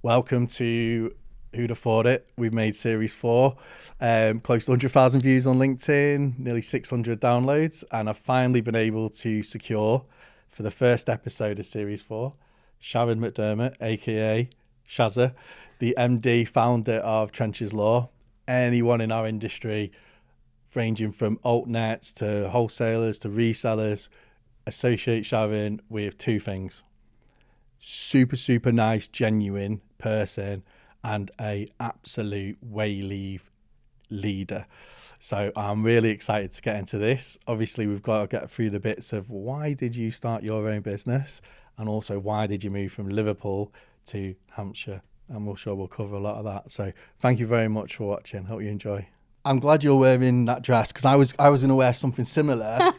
Welcome to Who'd Afford It. We've made series 4, close to 100,000 views on LinkedIn, nearly 600 downloads, and I've finally been able to secure for the first episode of series 4, Sharon McDermott, aka Shazza, the MD founder of Trenches Law. Anyone in our industry, ranging from altnets to wholesalers to resellers, associate Sharon with two things: super nice, genuine person and a absolute wayleave leader. So I'm really excited to get into this. Obviously, we've got to get through the bits of why did you start your own business, and also why did you move from Liverpool to Hampshire, and we'll cover a lot of that. So thank you very much for watching. Hope you enjoy. I'm glad you're wearing that dress, because I was going to wear something similar.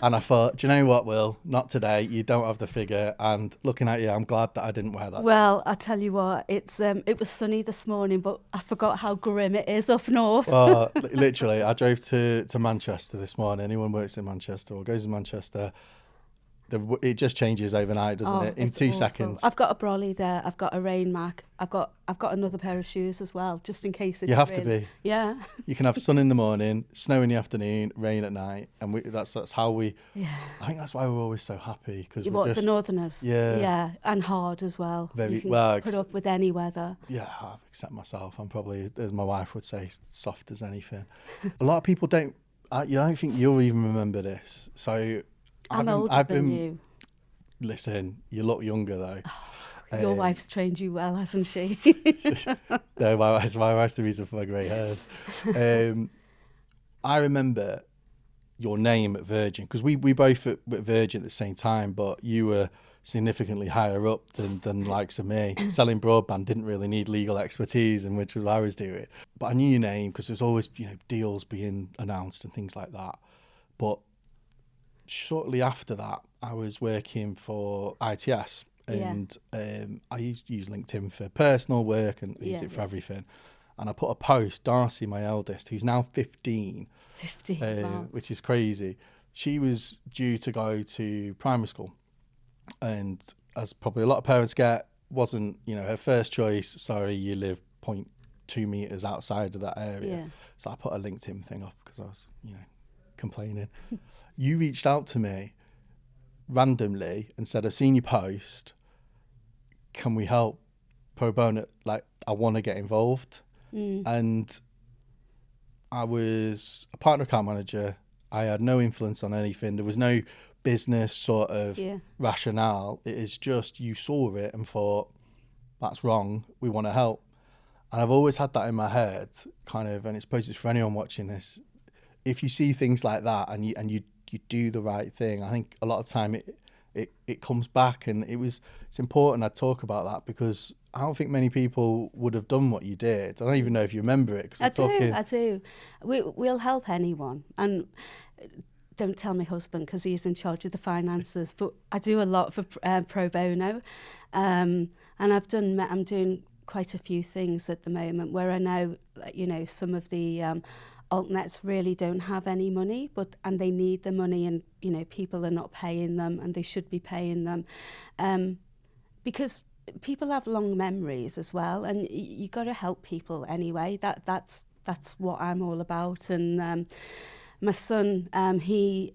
And I thought, do you know what, Will? Not today. You don't have the figure. And looking at you, I'm glad that I didn't wear that. Well, I tell you what, it was sunny this morning, but I forgot how grim it is up north. Well, literally, I drove to Manchester this morning. Anyone works in Manchester or goes to Manchester, it just changes overnight, doesn't it? In 2 seconds. I've got a brolly there. I've got a rain mac. I've got another pair of shoes as well, just in case it's You have rain. to be. Yeah. You can have sun in the morning, snow in the afternoon, rain at night, and that's how we. Yeah. I think that's why we're always so happy, because The Northerners. Yeah. Yeah, and hard as well. Very you can well. put up with any weather. Yeah, I accept myself. I'm probably, as my wife would say, soft as anything. A lot of people don't. I don't think you'll even remember this. So I'm older than you. Listen, you look younger though. Your wife's trained you well, hasn't she? No, my wife's the reason for my grey hairs. I remember your name at Virgin, because we both at Virgin at the same time, but you were significantly higher up than likes of me. Selling broadband didn't really need legal expertise, and which was I was doing. But I knew your name because there's always deals being announced and things like that. But shortly after that, I was working for ITS, and I used to use LinkedIn for personal work and use it for everything. And I put a post, Darcy, my eldest, who's now 15, wow. which is crazy. She was due to go to primary school, and as probably a lot of parents get, wasn't her first choice. Sorry, you live 0.2 meters outside of that area. Yeah. So I put a LinkedIn thing up because I was complaining. You reached out to me randomly and said, I've seen your post, can we help pro bono? Like, I want to get involved. And I was a partner account manager. I had no influence on anything. There was no business sort of rationale. It is just, you saw it and thought, that's wrong, we want to help. And I've always had that in my head, kind of, and I suppose it's for anyone watching this, if you see things like that and you do the right thing, I think a lot of time it comes back. And it's important I talk about that, because I don't think many people would have done what you did. I don't even know if you remember it. I do. We'll help anyone. And don't tell my husband, because he's in charge of the finances, but I do a lot for pro bono. And I'm doing quite a few things at the moment where I know, some of the altnets really don't have any money, and they need the money, and people are not paying them, and they should be paying them, because people have long memories as well, and you got to help people anyway. That's what I'm all about. And my son, he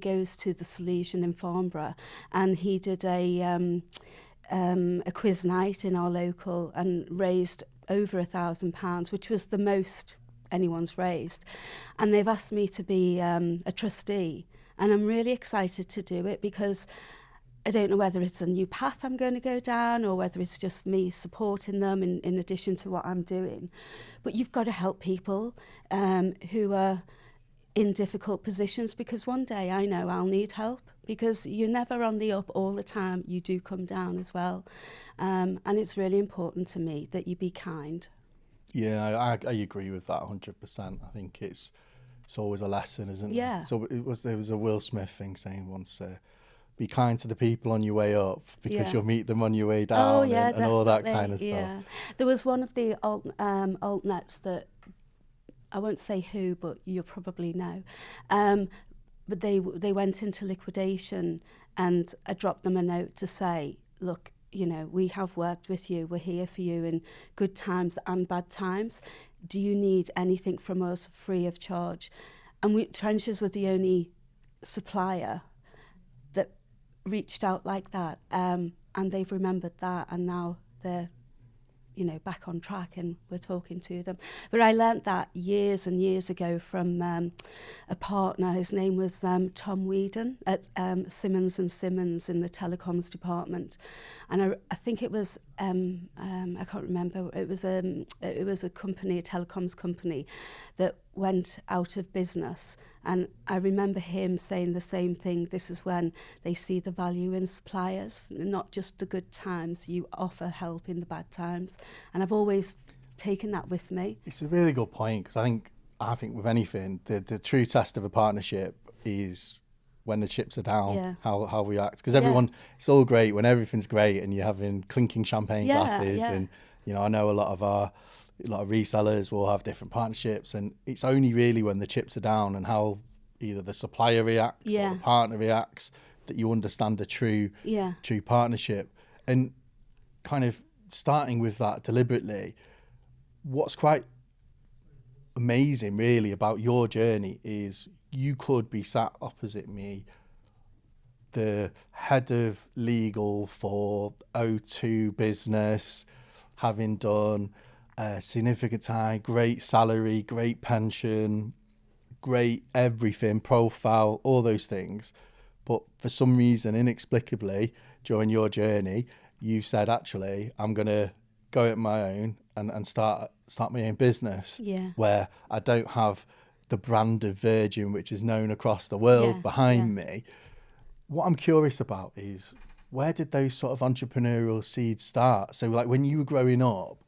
goes to the Salesian in Farnborough, and he did a quiz night in our local and raised over £1,000, which was the most anyone's raised. And they've asked me to be a trustee, and I'm really excited to do it, because I don't know whether it's a new path I'm going to go down, or whether it's just me supporting them in addition to what I'm doing. But you've got to help people who are in difficult positions, because one day I know I'll need help, because you're never on the up all the time. You do come down as well. And it's really important to me that you be kind. Yeah, I agree with that 100%. I think it's always a lesson, isn't it? So there was a Will Smith thing saying once, be kind to the people on your way up, because you'll meet them on your way down, and all that kind of stuff. There was one of the altnets that, I won't say who, but you'll probably know, but they went into liquidation, and I dropped them a note to say, look, you know, we have worked with you, we're here for you in good times and bad times. Do you need anything from us free of charge? And Trenches were the only supplier that reached out like that, and they've remembered that, and now they're, you know, back on track and we're talking to them. But I learnt that years and years ago from a partner. His name was Tom Whedon at Simmons and Simmons in the telecoms department, and I think it was I can't remember. It was a company, a telecoms company, that went out of business. And I remember him saying the same thing. This is when they see the value in suppliers, not just the good times. You offer help in the bad times. And I've always taken that with me. It's a really good point, because I think with anything, the true test of a partnership is when the chips are down, how we act. Because everyone, it's all great when everything's great and you're having clinking champagne glasses. And, you know, I know a lot of resellers will have different partnerships, and it's only really when the chips are down and how either the supplier reacts or the partner reacts that you understand the true partnership. And kind of starting with that deliberately, what's quite amazing really about your journey is you could be sat opposite me, the head of legal for O2 business, having done significant time, great salary, great pension, great everything, profile, all those things. But for some reason, inexplicably, during your journey, you've said, actually, I'm going to go at my own and start my own business where I don't have the brand of Virgin, which is known across the world, behind me. What I'm curious about is, where did those sort of entrepreneurial seeds start? So like when you were growing up,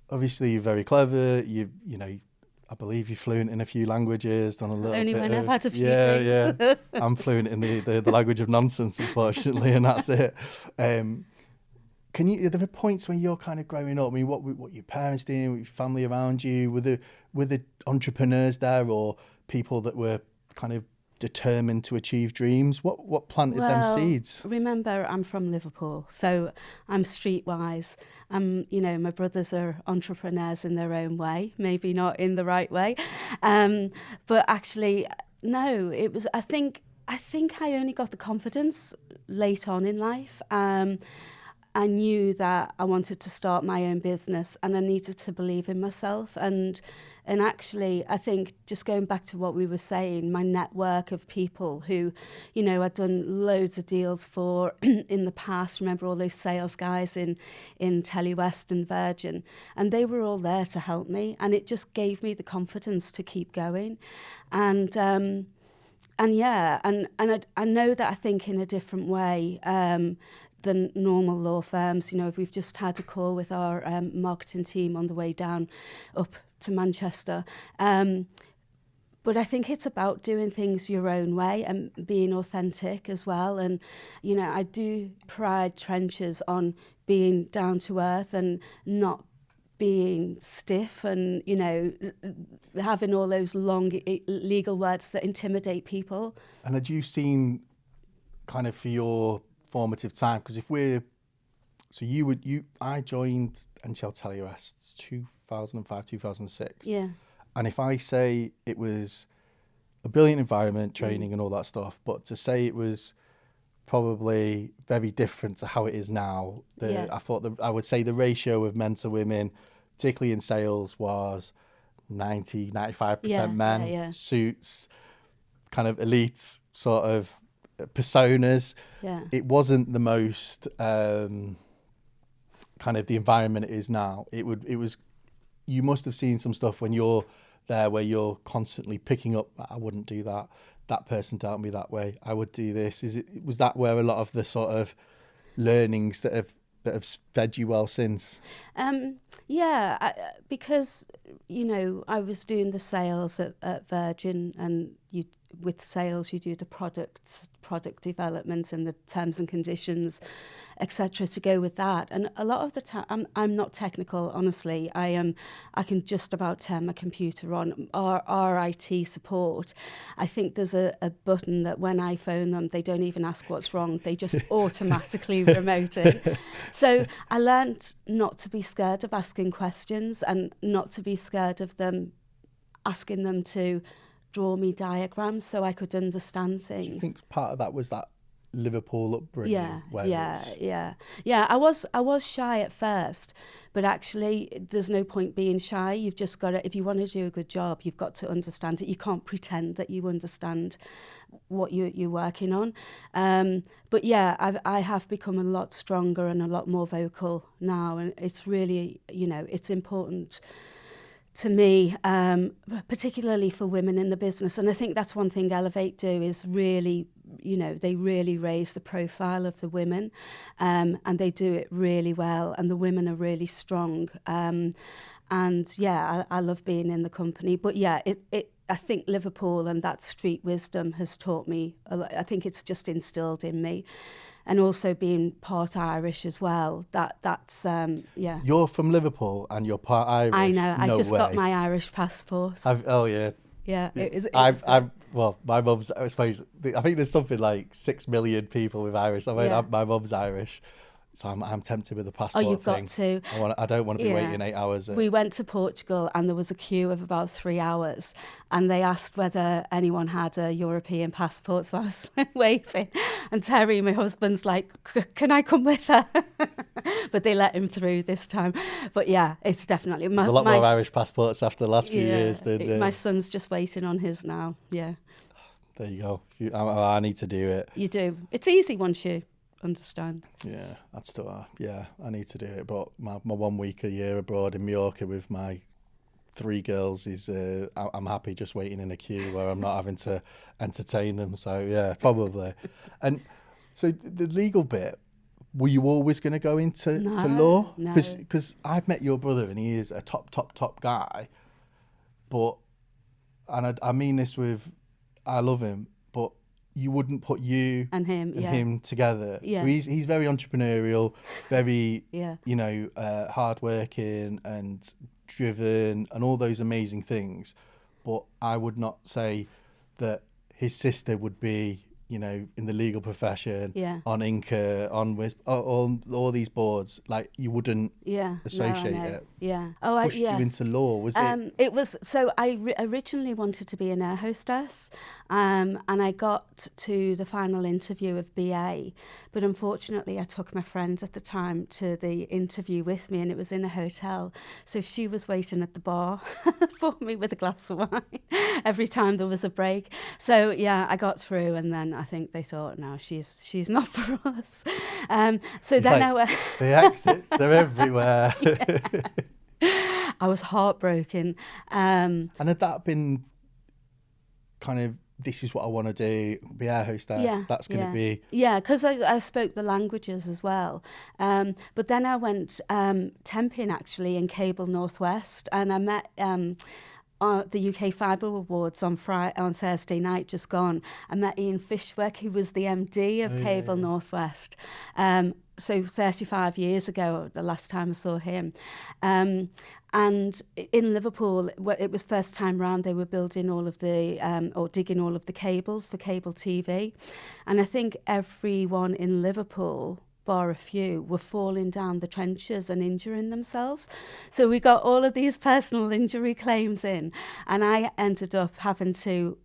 obviously you're very clever, you know, I believe you're fluent in a few languages, done a little Only bit when I've had a few drinks. drinks. I'm fluent in the language of nonsense, unfortunately, and that's it. Are there points when you're kind of growing up? I mean, what your parents doing, your family around you, were the entrepreneurs there, or people that were kind of determined to achieve dreams? What planted them seeds? Remember, I'm from Liverpool, so I'm streetwise. You know, my brothers are entrepreneurs in their own way, maybe not in the right way, but actually, no. It was. I think I only got the confidence late on in life. I knew that I wanted to start my own business, and I needed to believe in myself. And actually, I think, just going back to what we were saying, my network of people who, you know, I'd done loads of deals for in the past. Remember all those sales guys in Telewest and Virgin, and they were all there to help me, and it just gave me the confidence to keep going. And I know that I think in a different way than normal law firms. You know, we've just had a call with our marketing team on the way down up to Manchester. But I think it's about doing things your own way and being authentic as well. And, you know, I do pride Trenches on being down to earth and not being stiff and, you know, having all those long legal words that intimidate people. And had you seen kind of for your formative time, because I joined NTL Telewest 2005, 2006. Yeah. And if I say it was a brilliant environment, training and all that stuff, but to say it was probably very different to how it is now, I would say the ratio of men to women, particularly in sales, was 95% men, suits, kind of elite sort of personas. It wasn't the most kind of the environment it is now. It was you must have seen some stuff when you're there where you're constantly picking up, I wouldn't do that, that person dealt me that way, I would do this. Was that where a lot of the sort of learnings that have fed you well since? Because, you know, I was doing the sales at Virgin, and with sales, you do the product development and the terms and conditions, etc., to go with that. And a lot of the time, I'm not technical, honestly. I can just about turn my computer on. Our IT support, I think there's a button that when I phone them, they don't even ask what's wrong. They just automatically remote it. So I learned not to be scared of asking questions and not to be scared of them asking them to draw me diagrams so I could understand things. Do you think part of that was that Liverpool upbringing? Yeah. I was shy at first, but actually there's no point being shy. You've just got to, if you want to do a good job, you've got to understand it. You can't pretend that you understand what you're working on. But yeah, I have become a lot stronger and a lot more vocal now, and it's really, it's important to me, particularly for women in the business. And I think that's one thing Elevate do is really, they really raise the profile of the women, and they do it really well, and the women are really strong. And yeah, I love being in the company. But yeah, I think Liverpool and that street wisdom has taught me a lot. I think it's just instilled in me. And also being part Irish as well. That's yeah. You're from Liverpool and you're part Irish. I know. I just got my my Irish passport. Oh yeah. Yeah. Well, my mum's. I suppose. I think there's something like 6 million people with Irish. I mean, my mum's Irish. So I'm tempted with the passport thing. Got to. I don't want to be waiting 8 hours. We went to Portugal and there was a queue of about 3 hours, and they asked whether anyone had a European passport. So I was waving, and Terry, my husband's like, "Can I come with her?" But they let him through this time. But yeah, it's definitely a lot more Irish passports after the last few years. Than my son's just waiting on his now. Yeah. There you go. I need to do it. You do. It's easy once you understand. Yeah, I need to do it. But my 1 week a year abroad in Mallorca with my 3 girls is I'm happy just waiting in a queue where I'm not having to entertain them. So yeah, probably. And so the legal bit, were you always going to go into to law? No. Because I've met your brother and he is a top guy. But I mean this with, I love him, but you wouldn't put you and him together. Yeah. So he's very entrepreneurial, very yeah. hardworking and driven and all those amazing things. But I would not say that his sister would be, in the legal profession, on Inca, on WISP, on all these boards. Like you wouldn't associate it. Yeah. Pushed you into law, was it? It was. So I originally wanted to be an air hostess, and I got to the final interview of BA, but unfortunately I took my friend at the time to the interview with me, and it was in a hotel. So she was waiting at the bar for me with a glass of wine every time there was a break. So yeah, I got through, and then I think they thought, no, she's not for us. So then the exits are everywhere. I was heartbroken. And had that been kind of, this is what I want to do, be air hostess, that's going to be... Yeah, because I spoke the languages as well. But then I went temping, actually, in Cable Northwest, and I met... the UK Fibre Awards on Thursday night, just gone. I met Ian Fishwick, who was the MD of Cable Northwest. So 35 years ago, the last time I saw him. And in Liverpool, it was first time round, they were building all of the, or digging all of the cables for cable TV. And I think everyone in Liverpool, bar a few, were falling down the trenches and injuring themselves. So we got all of these personal injury claims in, and I ended up having to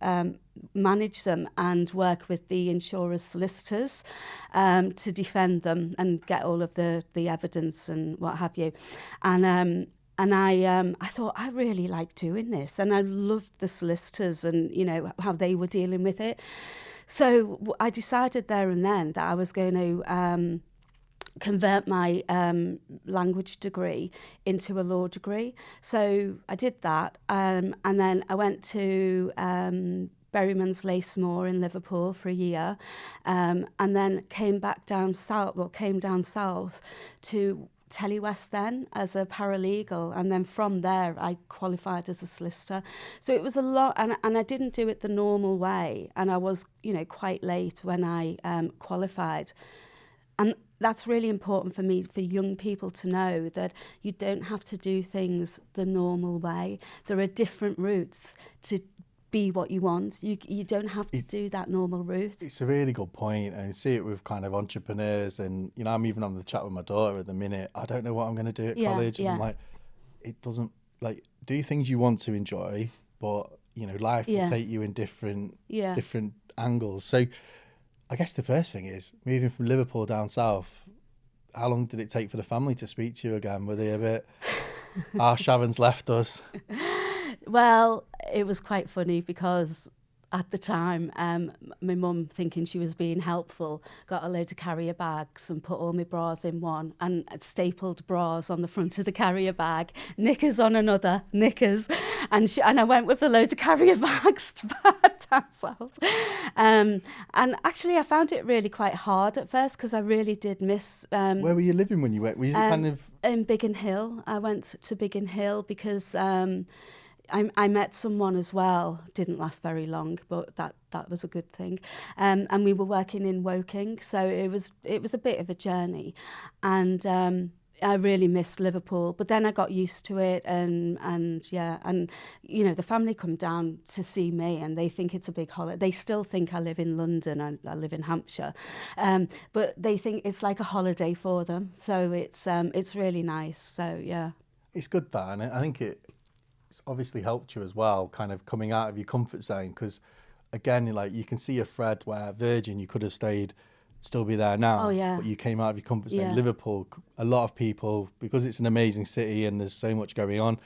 manage them and work with the insurers' solicitors to defend them and get all of the evidence and what have you. And I thought, I really like doing this, and I loved the solicitors and how they were dealing with it. So I decided there and then that I was going to convert my language degree into a law degree. So I did that, and then I went to Berryman's Lacemore in Liverpool for a year, and then came down south to Telewest then as a paralegal, and then from there I qualified as a solicitor. So it was a lot, and I didn't do it the normal way, and I was, you know, quite late when I qualified. And that's really important for me, for young people to know that you don't have to do things the normal way. There are different routes to be what you want. You don't have to do that normal route. It's a really good point, and I see it with kind of entrepreneurs, and you know, I'm even on the chat with my daughter at the minute. I don't know what I'm going to do at college, and I'm like, it doesn't, like, do things you want to enjoy, but you know, life will take you in different angles. So I guess the first thing is moving from Liverpool down south. How long did it take for the family to speak to you again? Were they a bit, Sharon's left us? Well, it was quite funny because at the time, my mum, thinking she was being helpful, got a load of carrier bags and put all my bras in one and stapled bras on the front of the carrier bag, knickers on another, knickers. And I went with a load of carrier bags down south. And actually, I found it really quite hard at first because I really did miss... Where were you living when you went? Were you kind of... In Biggin Hill. I went to Biggin Hill because... I met someone as well, didn't last very long, but that was a good thing. And we were working in Woking, so it was a bit of a journey. And I really missed Liverpool, but then I got used to it, and you know, the family come down to see me and they think it's a big holiday. They still think I live in London, I live in Hampshire, but they think it's like a holiday for them. So it's really nice. So yeah. It's good that, and I think it's obviously helped you as well, kind of coming out of your comfort zone, because again, like, you can see a thread where Virgin, you could have stayed, still be there now, but you came out of your comfort zone. Liverpool, a lot of people, because it's an amazing city and there's so much going on,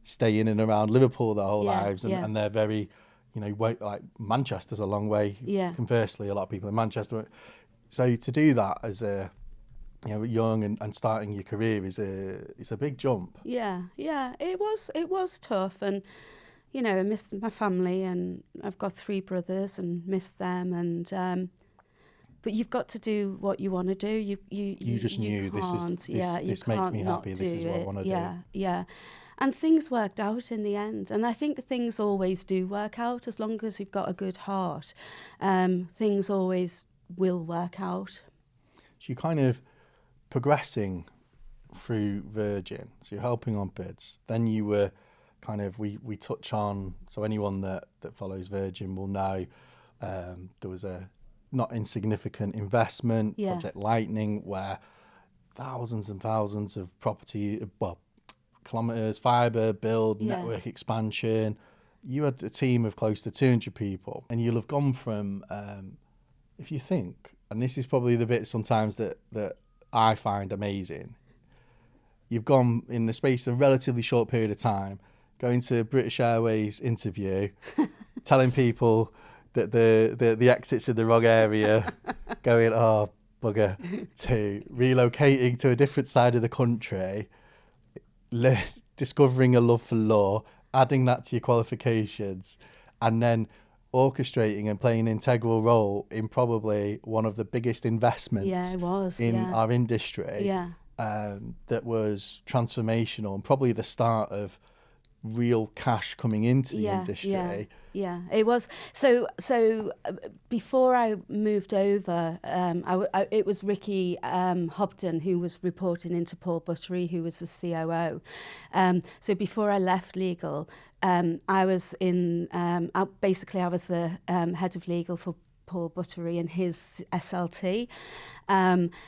stay in and around Liverpool their whole lives, and they're very, you know, like Manchester's a long way. Conversely, a lot of people in Manchester. So to do that as a, you know, young and starting your career it's a big jump. Yeah, it was tough, and you know, I missed my family, and I've got 3 brothers and missed them, and but you've got to do what you want to do. You just knew this makes me happy. This is what I want to do. Yeah. And things worked out in the end, and I think things always do work out as long as you've got a good heart. Things always will work out. So you kind of progressing through Virgin, so you're helping on bids, then you were kind of, we touch on, so anyone that follows Virgin will know there was a not insignificant investment, Project Lightning, where thousands and thousands of property, kilometres, fibre build, network expansion. You had a team of close to 200 people, and you'll have gone from, if you think, and this is probably the bit sometimes that I find amazing. You've gone in the space of a relatively short period of time, going to a British Airways interview, telling people that the exit's in the wrong area, going, oh, bugger, to relocating to a different side of the country, discovering a love for law, adding that to your qualifications, and then orchestrating and playing an integral role in probably one of the biggest investments in our industry, that was transformational and probably the start of real cash coming into the industry. It was. So before I moved over, it was Ricky Hobden who was reporting into Paul Buttery, who was the COO. So before I left legal, I was in, basically I was the head of legal for Paul Buttery and his SLT.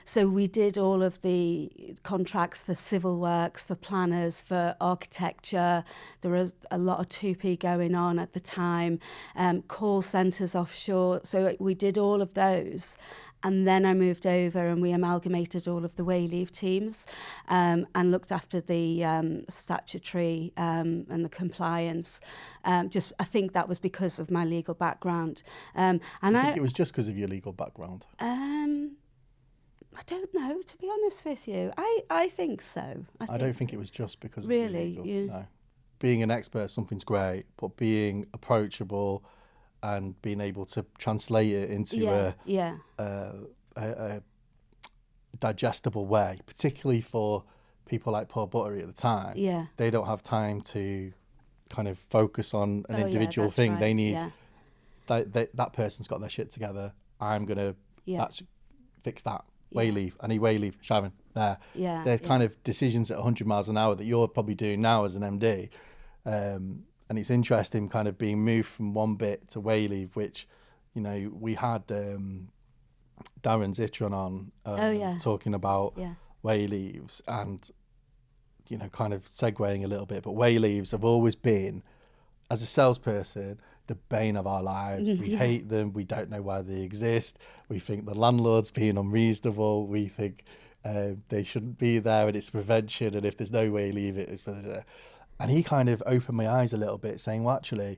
So we did all of the contracts for civil works, for planners, for architecture. There was a lot of 2P going on at the time, call centres offshore. So we did all of those. And then I moved over and we amalgamated all of the wayleave teams, and looked after the statutory and the compliance. I think that was because of my legal background. And I think it was just because of your legal background? I don't know, to be honest with you. I think so. I don't think it was just because of your legal. No. Being an expert, something's great, but being approachable and being able to translate it into a digestible way, particularly for people like Paul Buttery at the time, Yeah. they don't have time to kind of focus on an individual that's thing. right. They need that person's got their shit together. I'm gonna fix that. Wayleave. I need wayleave. Sharon, there. They're kind of decisions at 100 miles an hour that you're probably doing now as an MD. And it's interesting kind of being moved from one bit to wayleave, which, you know, we had Darren Zitron on talking about wayleaves and, you know, kind of segueing a little bit. But wayleaves have always been, as a salesperson, the bane of our lives. We hate them. We don't know why they exist. We think the landlord's being unreasonable. We think they shouldn't be there, and it's prevention. And if there's no wayleave, it's... And he kind of opened my eyes a little bit, saying, well, actually,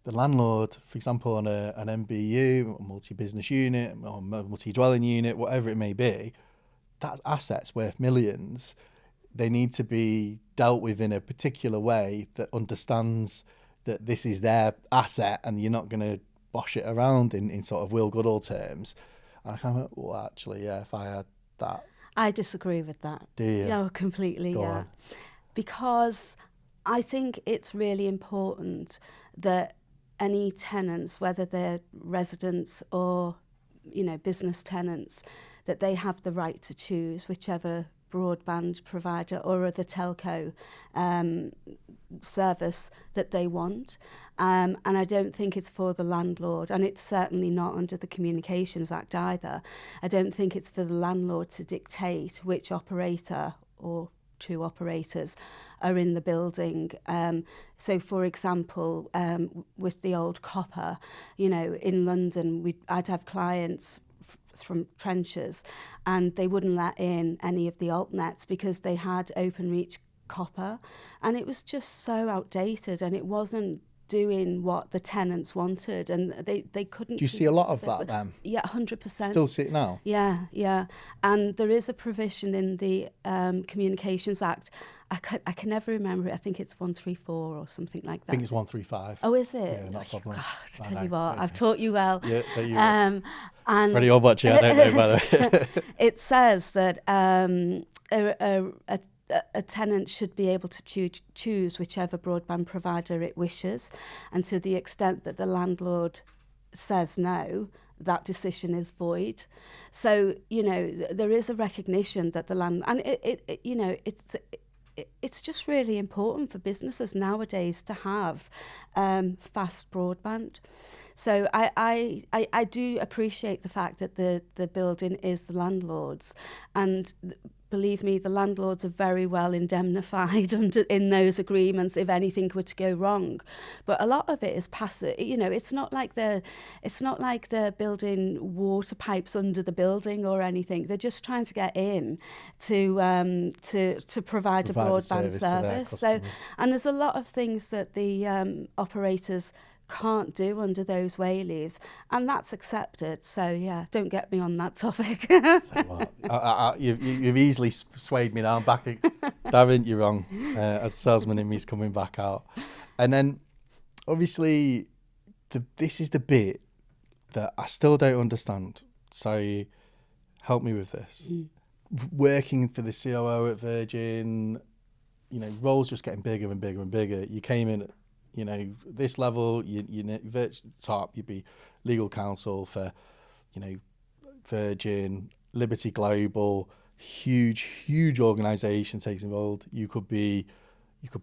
the landlord, for example, on an MBU, a multi-business unit, or multi-dwelling unit, whatever it may be, that asset's worth millions. They need to be dealt with in a particular way that understands that this is their asset and you're not going to bosh it around in sort of Will Goodall terms. And I kind of went, well, actually, if I had that. I disagree with that. Do you? No, completely, Go on. Because I think it's really important that any tenants, whether they're residents or, you know, business tenants, that they have the right to choose whichever broadband provider or other telco service that they want. And I don't think it's for the landlord, and it's certainly not under the Communications Act either. I don't think it's for the landlord to dictate which operator or two operators are in the building. So, for example, with the old copper, you know, in London, I'd have clients from trenches, and they wouldn't let in any of the alt nets because they had open reach copper, and it was just so outdated, and it wasn't doing what the tenants wanted, and they couldn't. Do you see a lot of that then? Yeah, 100%. Still see it now? Yeah. And there is a provision in the Communications Act. I can never remember it. I think it's 134 or something like that. I think it's 135. Oh, is it? Yeah, not a problem. God, I tell you what, I've taught you well. Yeah, so you and for anyone watching, I don't know, by the way. It says that a tenant should be able to choose whichever broadband provider it wishes, and to the extent that the landlord says no, that decision is void. So, you know, there is a recognition that the and it you know, it's just really important for businesses nowadays to have fast broadband. So I do appreciate the fact that the building is the landlord's, and believe me, the landlords are very well indemnified in those agreements if anything were to go wrong. But a lot of it is passive. You know, it's not like they're building water pipes under the building or anything. They're just trying to get in to provide a broadband service. So, and there's a lot of things that the operators can't do under those wayleaves, and that's accepted. So yeah, don't get me on that topic. You've easily swayed me now. I'm back. Darren, you're wrong. As a salesman in me's coming back out. And then obviously this is the bit that I still don't understand. So help me with this. Working for the COO at Virgin, you know, roles just getting bigger and bigger and bigger. You came in at, you know, this level, you virtually the top, you'd be legal counsel for, you know, Virgin, Liberty Global, huge organisation takes involved. You could be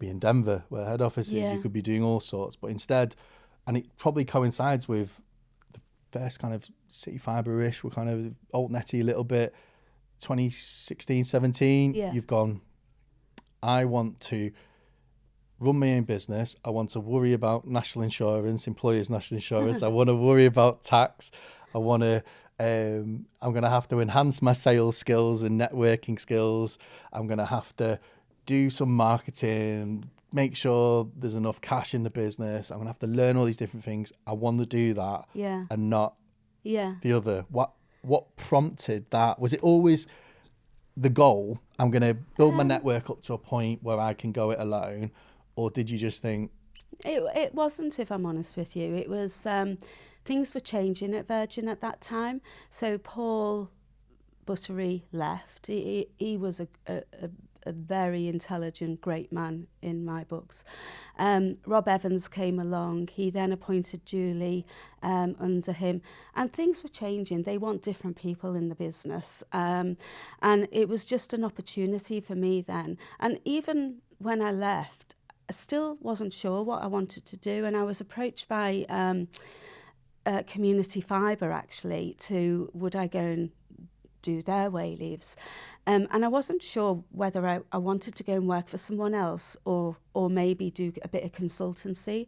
in Denver, where head office is. You could be doing all sorts, but instead, and it probably coincides with the first kind of City Fibre-ish, we're kind of alt-netty a little bit, 2016, 17, you've gone, I want to run my own business. I want to worry about national insurance, employers' national insurance. I want to worry about tax. I want to, I'm going to have to enhance my sales skills and networking skills. I'm going to have to do some marketing, make sure there's enough cash in the business. I'm going to have to learn all these different things. I want to do that and not the other. What prompted that? Was it always the goal? I'm going to build my network up to a point where I can go it alone. Or did you just think... It wasn't, if I'm honest with you. It was... things were changing at Virgin at that time. So Paul Buttery left. He was a a very intelligent, great man in my books. Rob Evans came along. He then appointed Julie under him, and things were changing. They want different people in the business, and it was just an opportunity for me then. And even when I left, I still wasn't sure what I wanted to do, and I was approached by Community Fibre actually to would I go and do their wayleaves, and I wasn't sure whether I wanted to go and work for someone else or maybe do a bit of consultancy.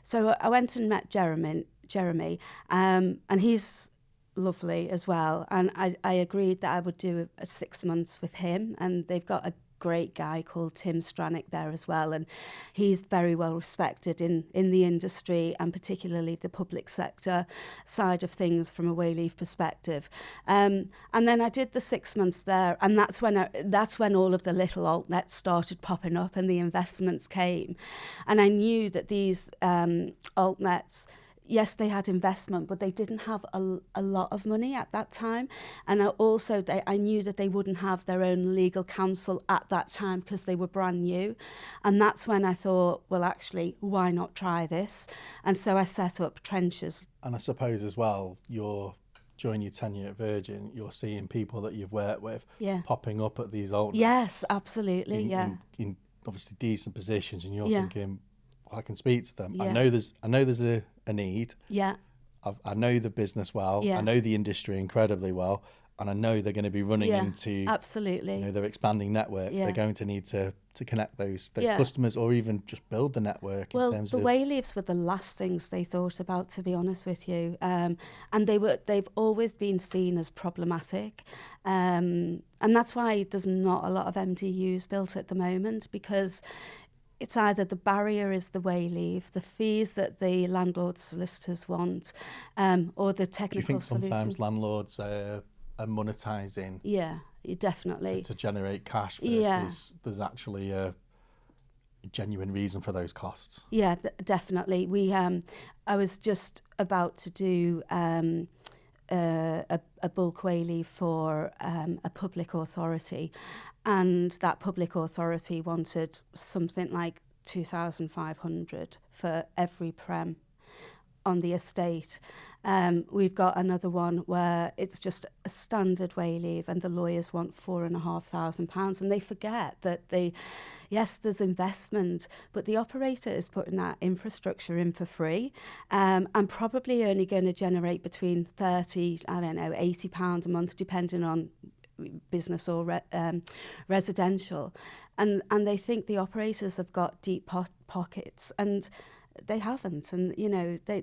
So I went and met Jeremy, and he's lovely as well, and I agreed that I would do a 6 months with him, and they've got a great guy called Tim Stranick there as well, and he's very well respected in the industry and particularly the public sector side of things from a wayleave perspective. And then I did the 6 months there, and that's when all of the little altnets started popping up and the investments came, and I knew that these altnets, yes, they had investment, but they didn't have a lot of money at that time. And I knew that they wouldn't have their own legal counsel at that time because they were brand new. And that's when I thought, well, actually, why not try this? And so I set up Trenches. And I suppose as well, during your tenure at Virgin, you're seeing people that you've worked with popping up at these old Yes, absolutely, in obviously decent positions, and you're thinking, well, I can speak to them. Yeah. I know there's a need. Yeah. I know the business well. Yeah. I know the industry incredibly well, and I know they're going to be running into absolutely. Their expanding network. Yeah. They're going to need to connect those Yeah. customers, or even just build the network. Well, in terms the of wayleaves were the last things they thought about, to be honest with you, and they've always been seen as problematic, and that's why there's not a lot of MDUs built at the moment, because it's either the barrier is the wayleave, the fees that the landlord solicitors want, or the technical Do you think solution. sometimes landlords are monetising? Yeah, definitely. To generate cash versus there's actually a genuine reason for those costs? Yeah, definitely. I was just about to do a bulk wayleave for a public authority, and that public authority wanted something like 2,500 for every prem on the estate. We've got another one where it's just a standard wayleave and the lawyers want £4,500, and they forget that yes, there's investment, but the operator is putting that infrastructure in for free, and probably only going to generate between £80 a month, depending on business or residential, and they think the operators have got deep pockets, and they haven't. And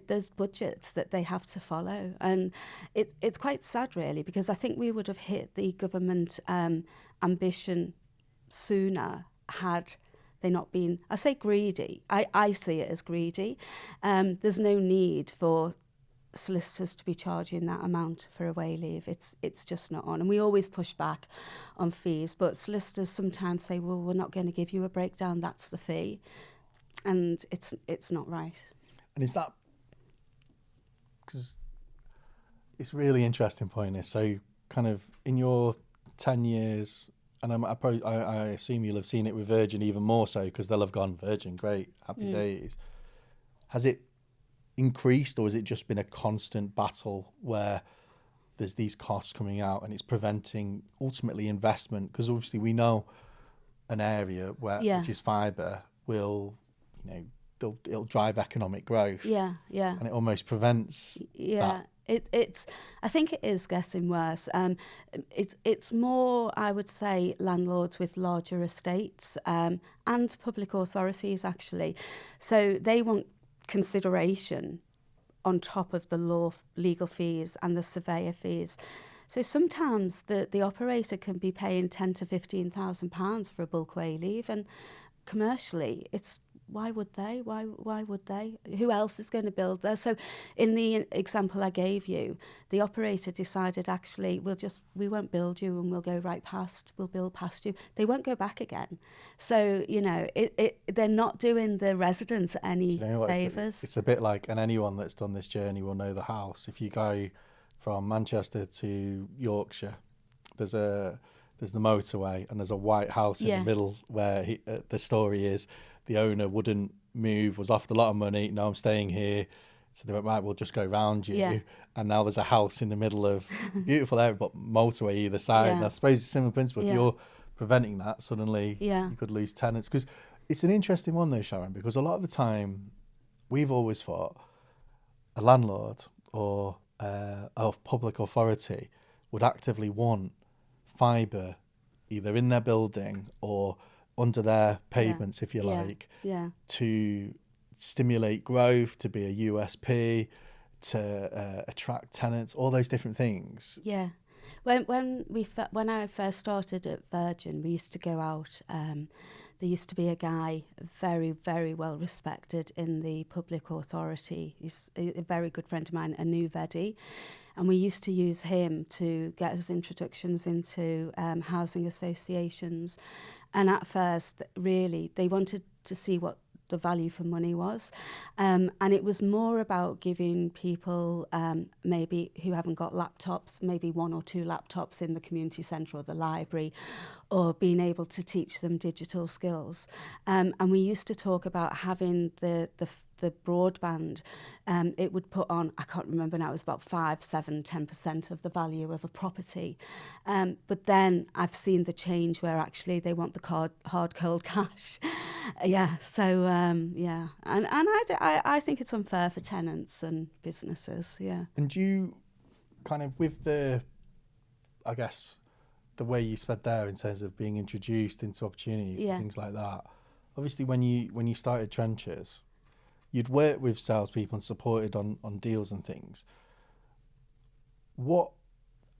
there's budgets that they have to follow, and it's quite sad really, because I think we would have hit the government ambition sooner had they not been, I say greedy, I see it as greedy. There's no need for solicitors to be charging that amount for a wayleave. It's just not on, and we always push back on fees, but solicitors sometimes say, well, we're not going to give you a breakdown, that's the fee, and it's not right. And is that because it's really interesting point is, so kind of in your 10 years, and I assume you'll have seen it with Virgin even more so, because they'll have gone, Virgin, great, happy days. Has it increased, or has it just been a constant battle where there's these costs coming out and it's preventing ultimately investment? Because obviously we know an area which is fibre will, it'll drive economic growth. Yeah. And it almost prevents that. I think it is getting worse. It's more, I would say, landlords with larger estates and public authorities actually. So they want consideration on top of the legal fees and the surveyor fees. So sometimes the operator can be paying £10,000 to £15,000 for a bulk wayleave, and commercially it's why would they? Why would they? Who else is going to build there? So in the example I gave you, the operator decided, actually, we won't build you and we'll go right past, we'll build past you. They won't go back again. So, they're not doing the residents any favours. It's a bit like, and anyone that's done this journey will know the house. If you go from Manchester to Yorkshire, there's a there's the motorway, and there's a white house in the middle where the story is the owner wouldn't move, was offered a lot of money. No, I'm staying here. So they went, right, we'll just go round you. Yeah. And now there's a house in the middle of beautiful area, but motorway either side. And I suppose it's a similar principle. If you're preventing that, suddenly you could lose tenants. Because it's an interesting one though, Sharon, because a lot of the time we've always thought a landlord or of public authority would actively want fibre either in their building or under their pavements, if you like, to stimulate growth, to be a USP, to attract tenants, all those different things. Yeah. When I first started at Virgin, we used to go out. There used to be a guy very, very well respected in the public authority. He's a very good friend of mine, Anu Vedi. And we used to use him to get us introductions into housing associations. And at first, really, they wanted to see what the value for money was. And it was more about giving people maybe who haven't got laptops, maybe 1 or 2 laptops in the community centre or the library, or being able to teach them digital skills. And we used to talk about having the broadband, it would put on, I can't remember now, it was about 5, 7, 10% of the value of a property. But then I've seen the change where actually they want the hard cold cash. So and I think it's unfair for tenants and businesses. And you kind of, with the, I guess, the way you said there in terms of being introduced into opportunities and things like that, obviously when you started Trenches, you'd worked with salespeople and supported on deals and things.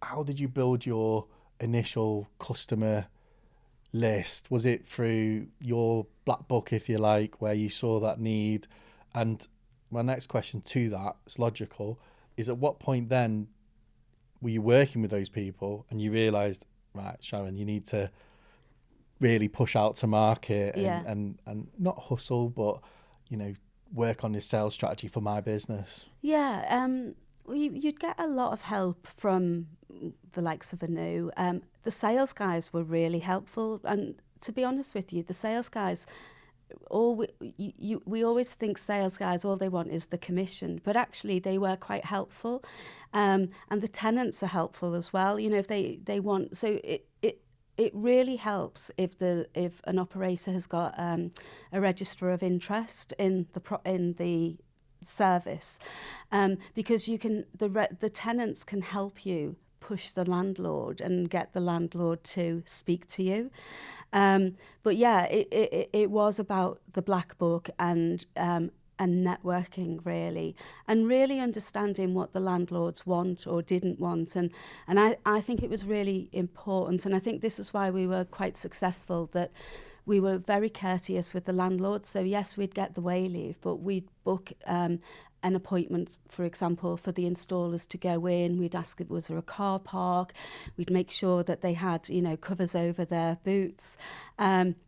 How did you build your initial customer list? Was it through your black book, if you like, where you saw that need? And my next question to that, it's logical, is at what point then were you working with those people and you realised, right, Sharon, you need to really push out to market and not hustle, but, work on this sales strategy for my business? You'd get a lot of help from the likes of Anu. The sales guys were really helpful, and to be honest with you, the sales guys, we always think sales guys, all they want is the commission, but actually they were quite helpful, and the tenants are helpful as well. If they want, so it really helps if an operator has got a register of interest in the service, because the tenants can help you push the landlord and get the landlord to speak to you. But it was about the black book and networking, really, and really understanding what the landlords want or didn't want. And I think it was really important, and I think this is why we were quite successful, that we were very courteous with the landlords. So yes, we'd get the wayleave, but we'd book an appointment, for example, for the installers to go in. We'd ask if was there a car park. We'd make sure that they had, covers over their boots,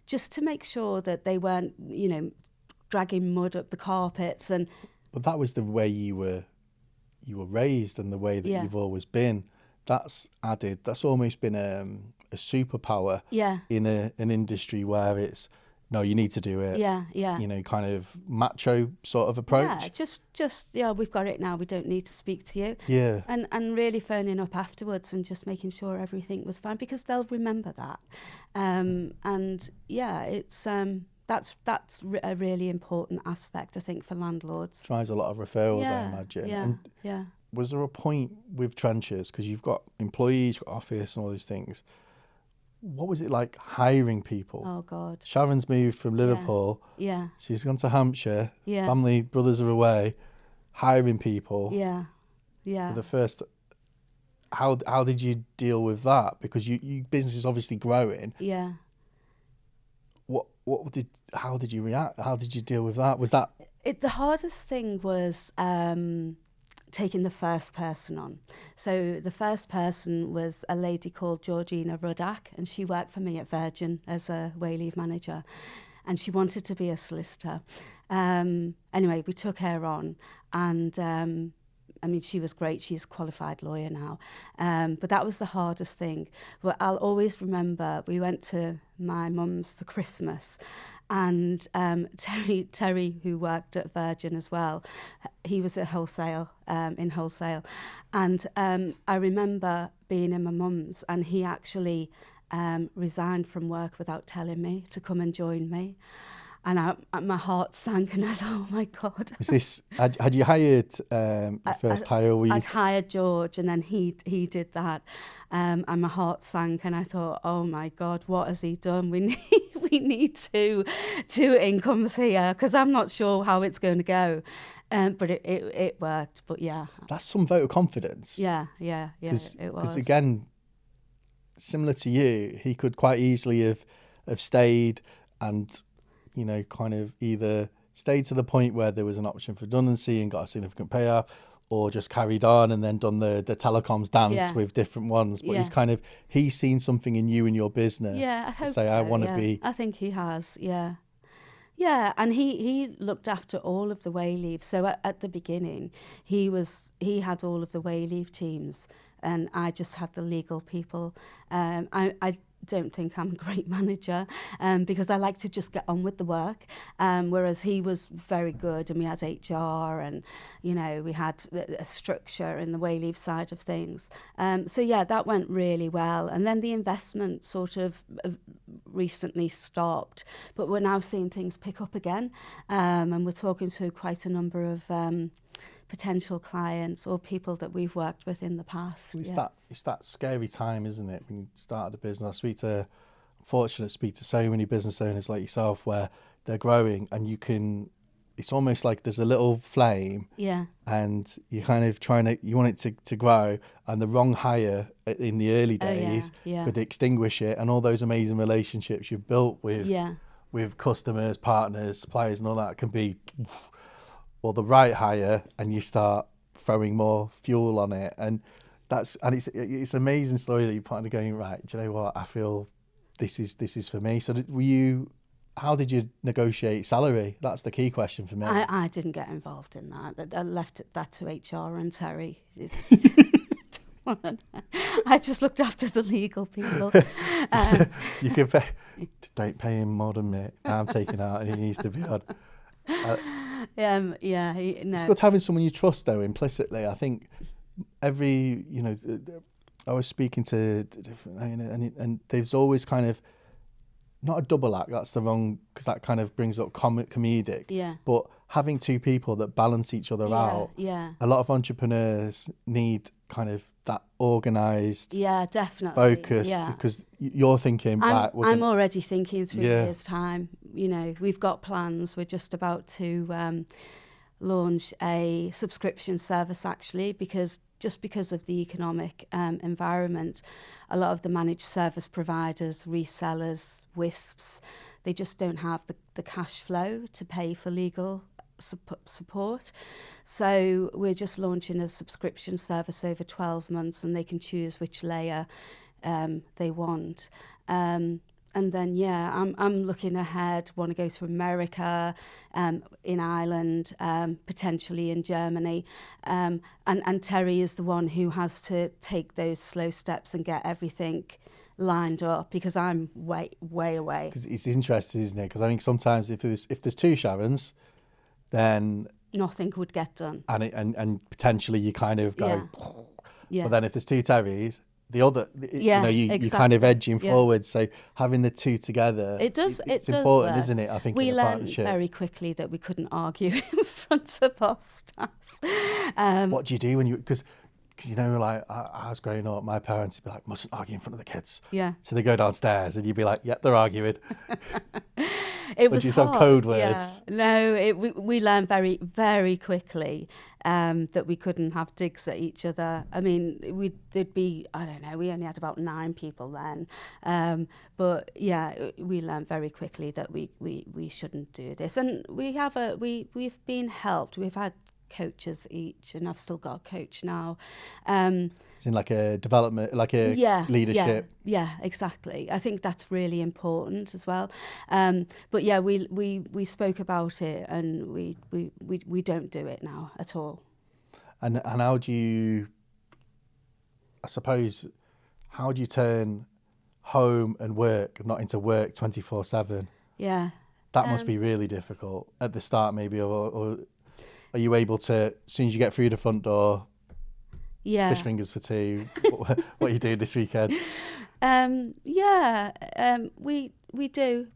just to make sure that they weren't, dragging mud up the carpets. But that was the way you were raised and the way that you've always been. That's almost been a superpower in an industry where it's, no, you need to do it. Kind of macho sort of approach. Just we've got it now, we don't need to speak to you. And really phoning up afterwards and just making sure everything was fine, because they'll remember that. It's that's a really important aspect, I think, for landlords. Drives a lot of referrals, I imagine. Was there a point with Trenches, because you've got employees, you've got office and all these things, what was it like hiring people? Oh, God. Sharon's moved from Liverpool. She's gone to Hampshire. Family, brothers are away. Hiring people. For the first... How did you deal with that? Because you business is obviously growing. How did you react? How did you deal with that? Was that... The hardest thing was taking the first person on. So the first person was a lady called Georgina Ruddak, and she worked for me at Virgin as a wayleave manager, and she wanted to be a solicitor. Anyway, we took her on, and I mean, she was great. She's a qualified lawyer now. But that was the hardest thing. But I'll always remember we went to my mum's for Christmas, and Terry, who worked at Virgin as well, he was at wholesale, in wholesale. And I remember being in my mum's, and he actually resigned from work without telling me to come and join me. And my heart sank, and I thought, oh my God. Was this, had you hired the first hire? Or I'd hired George, and then he did that. And my heart sank, and I thought, oh my God, what has he done? We need two incomes here, because I'm not sure how it's going to go. But it worked. But yeah. That's some vote of confidence. Yeah, it was. Because again, similar to you, he could quite easily have stayed and, you know, kind of either stayed to the point where there was an option for redundancy and got a significant payout, or just carried on and then done the telecoms dance with different ones. But he's seen something in you and your business. Yeah, I hope say, so, I want to be. I think he has, yeah. Yeah, and he looked after all of the wayleave. So at the beginning, he had all of the wayleave teams, and I just had the legal people. I don't think I'm a great manager, because I like to just get on with the work, whereas he was very good, and we had HR, and you know, we had a structure in the wayleave side of things. So yeah, that went really well. And then the investment sort of recently stopped, but we're now seeing things pick up again, and we're talking to quite a number of potential clients or people that we've worked with in the past. It's that scary time, isn't it, when you started a business? I'm fortunate to speak to so many business owners like yourself, where they're growing, and it's almost like there's a little flame, and you're kind of you want it to grow, and the wrong hire in the early days could extinguish it, and all those amazing relationships you've built with customers, partners, suppliers and all that can be, or the right hire, and you start throwing more fuel on it. And it's an amazing story that you're part of going, right, do you know what, I feel this is for me. So how did you negotiate salary? That's the key question for me. I didn't get involved in that. I left that to HR and Terry. I just looked after the legal people. You can don't pay him more than me. I'm taking out, and he needs to be on. No. It's good having someone you trust, though, implicitly. I think I was speaking to different, and there's always kind of, not a double act, that's the wrong, because that kind of brings up comedic. Yeah. But having two people that balance each other out. Yeah. A lot of entrepreneurs need kind of that organised, definitely, focused, because you're thinking, I'm already thinking 3 years' time. You know, we've got plans. We're just about to launch a subscription service, actually, because of the economic environment, a lot of the managed service providers, resellers, WISPs, they just don't have the cash flow to pay for legal support. So we're just launching a subscription service over 12 months, and they can choose which layer they want. And then, I'm looking ahead, want to go to America, in Ireland, potentially in Germany. And Terry is the one who has to take those slow steps and get everything lined up, because I'm way away. Because it's interesting, isn't it? Because I think sometimes if there's two Sharons, then nothing would get done. And potentially you kind of go, yeah. But then if there's two Terrys, the other, exactly. you're kind of edging forward. So having the two together, it's important, work. isn't it? I think we in a learned partnership. very quickly that we couldn't argue in front of our staff. What do you do when because you know, like I was growing up, my parents would be like, mustn't argue in front of the kids. Yeah. So they go downstairs, and you'd be like, they're arguing. It was hard. Have code words. Yeah. No, we learned very, very quickly that we couldn't have digs at each other. I mean, there'd be, I don't know, we only had about 9 people then. But yeah, we learned very quickly that we shouldn't do this. And we've been helped. We've had coaches each, and I've still got a coach now. It's in like a development, like a leadership. Yeah, exactly. I think that's really important as well. But yeah, we spoke about it, and we don't do it now at all. And how do you, I suppose, how do you turn home and work not into work 24/7? Yeah. That must be really difficult at the start, maybe, or are you able to, as soon as you get through the front door, Yeah. fish fingers for two? What are you doing this weekend? We do.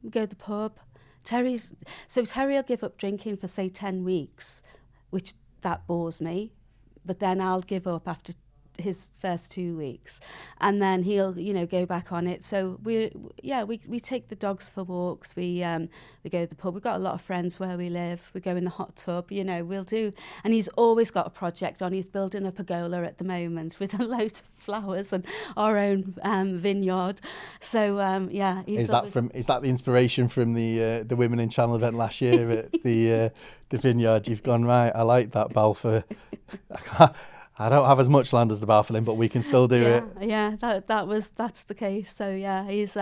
We go to the pub. Terry will give up drinking for say 10 weeks, which that bores me, but then I'll give up after his first 2 weeks, and then he'll go back on it. So we take the dogs for walks. We go to the pub. We've got a lot of friends where we live. We go in the hot tub. We'll do. And he's always got a project on. He's building a pergola at the moment with a load of flowers and our own vineyard. So Is that the inspiration from the Women in Channel event last year at the vineyard? You've gone, right, I like that, Balfour. I don't have as much land as the Balfour, but we can still do it. Yeah, that's the case. So yeah, he's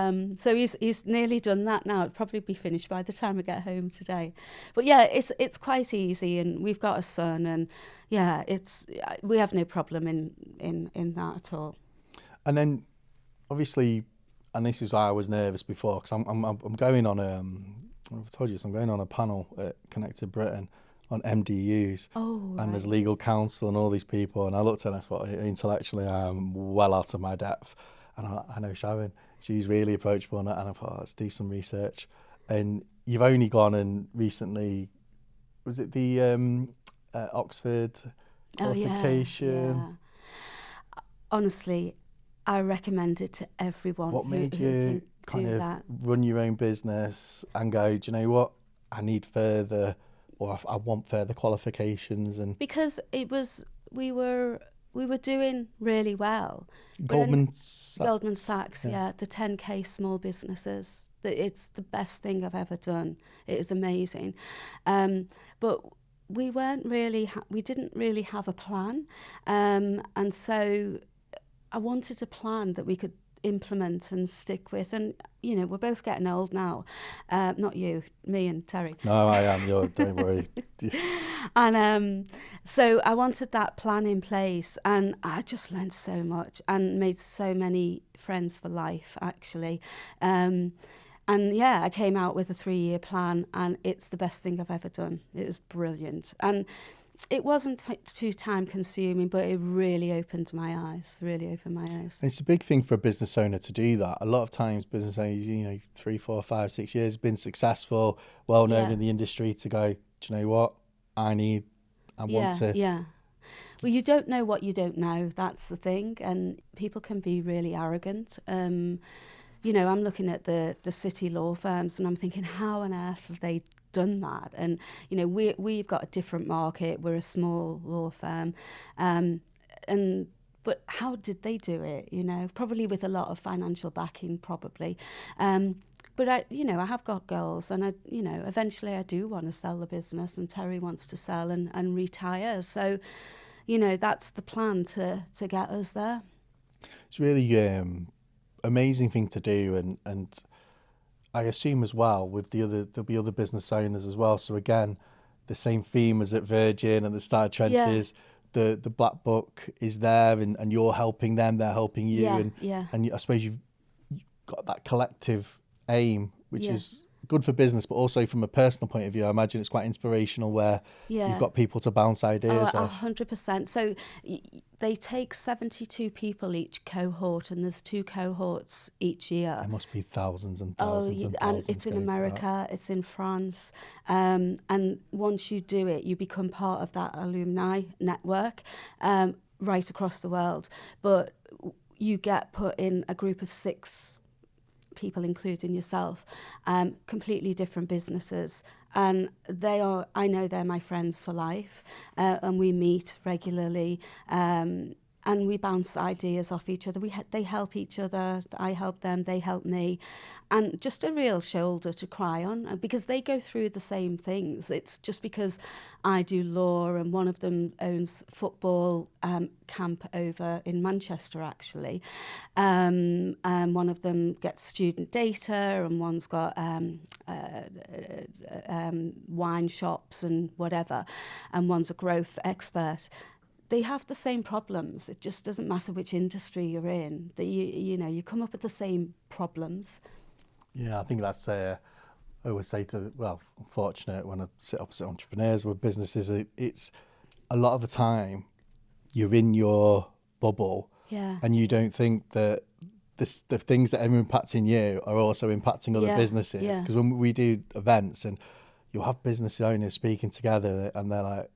nearly done that now. It'll probably be finished by the time I get home today. But yeah, it's quite easy, and we've got a son, and yeah, we have no problem in that at all. And then, obviously, and this is why I was nervous before, because I'm going on I've told you, so I'm going on a panel at Connected Britain on MDUs, and there's legal counsel and all these people, and I looked at it and I thought, intellectually I'm well out of my depth, and I know Sharon, she's really approachable, and I thought, let's do some research. And you've only gone and recently, was it the Oxford qualification? Yeah. Honestly, I recommend it to everyone. What made you kind of run your own business and go, do you know what, I need further, or I want further qualifications? And because we were doing really well. Goldman Sachs, yeah, the 10K small businesses. It's the best thing I've ever done. It is amazing, but we weren't really. We didn't really have a plan, and so I wanted a plan that we could implement and stick with. And we're both getting old now. Not you, me and Terry. No, I am. Don't worry. And so I wanted that plan in place, and I just learned so much and made so many friends for life, actually. And yeah, I came out with a 3-year plan, and it's the best thing I've ever done. It was brilliant. And it wasn't too time consuming, but it really opened my eyes, It's a big thing for a business owner to do that. A lot of times business owners, 3, 4, 5, 6 years, been successful, well known in the industry, to go, do you know what, I want to. Yeah. Well, you don't know what you don't know. That's the thing. And people can be really arrogant. I'm looking at the city law firms, and I'm thinking, how on earth have they done that? And we've got a different market. We're a small law firm, but how did they do it? Probably with a lot of financial backing, probably. But I have got goals, and eventually I do want to sell the business, and Terry wants to sell and retire. So, that's the plan to get us there. It's really amazing thing to do, and I assume as well with there'll be other business owners as well. So again, the same theme as at Virgin and the Star Trenches. The Black Book is there, and you're helping them, they're helping you, and I suppose you've got that collective aim, which is good for business, but also from a personal point of view, I imagine it's quite inspirational where you've got people to bounce ideas off. 100%. So they take 72 people each cohort, and there's 2 cohorts each year. There must be thousands and thousands and thousands. And it's in America, it's in France, and once you do it, you become part of that alumni network right across the world. But you get put in a group of 6 people, including yourself, completely different businesses, and I know they're my friends for life, and we meet regularly, and we bounce ideas off each other. They help each other. I help them. They help me, and just a real shoulder to cry on, because they go through the same things. It's just because I do law and one of them owns football camp over in Manchester actually, and one of them gets student data, and one's got wine shops and whatever, and one's a growth expert. They have the same problems. It just doesn't matter which industry you're in. That you come up with the same problems. Yeah, I think that's I always say unfortunate when I sit opposite entrepreneurs with businesses, it's a lot of the time you're in your bubble, and you don't think that the things that are impacting you are also impacting other businesses. Because when we do events and you'll have business owners speaking together and they're like,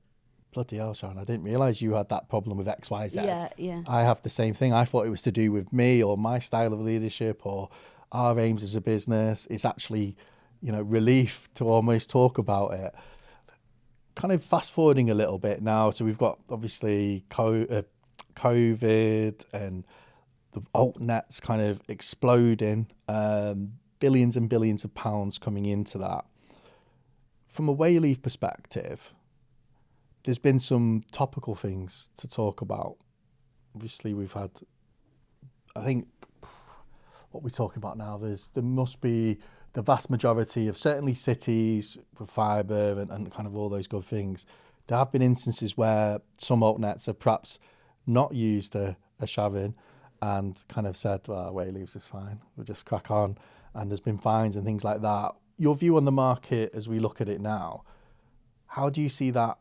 bloody hell, Sharon, I didn't realise you had that problem with X, Y, Z. I have the same thing. I thought it was to do with me or my style of leadership or our aims as a business. It's actually, relief to almost talk about it. Kind of fast forwarding a little bit now. So we've got obviously COVID and the alt nets kind of exploding, billions and billions of pounds coming into that. From a wayleave perspective, there's been some topical things to talk about. Obviously, we've had, I think, what we're talking about now, there must be the vast majority of certainly cities with fibre and kind of all those good things. There have been instances where some altnets have perhaps not used a Sharon and kind of said, well, wayleaves is fine, we'll just crack on. And there's been fines and things like that. Your view on the market as we look at it now, how do you see that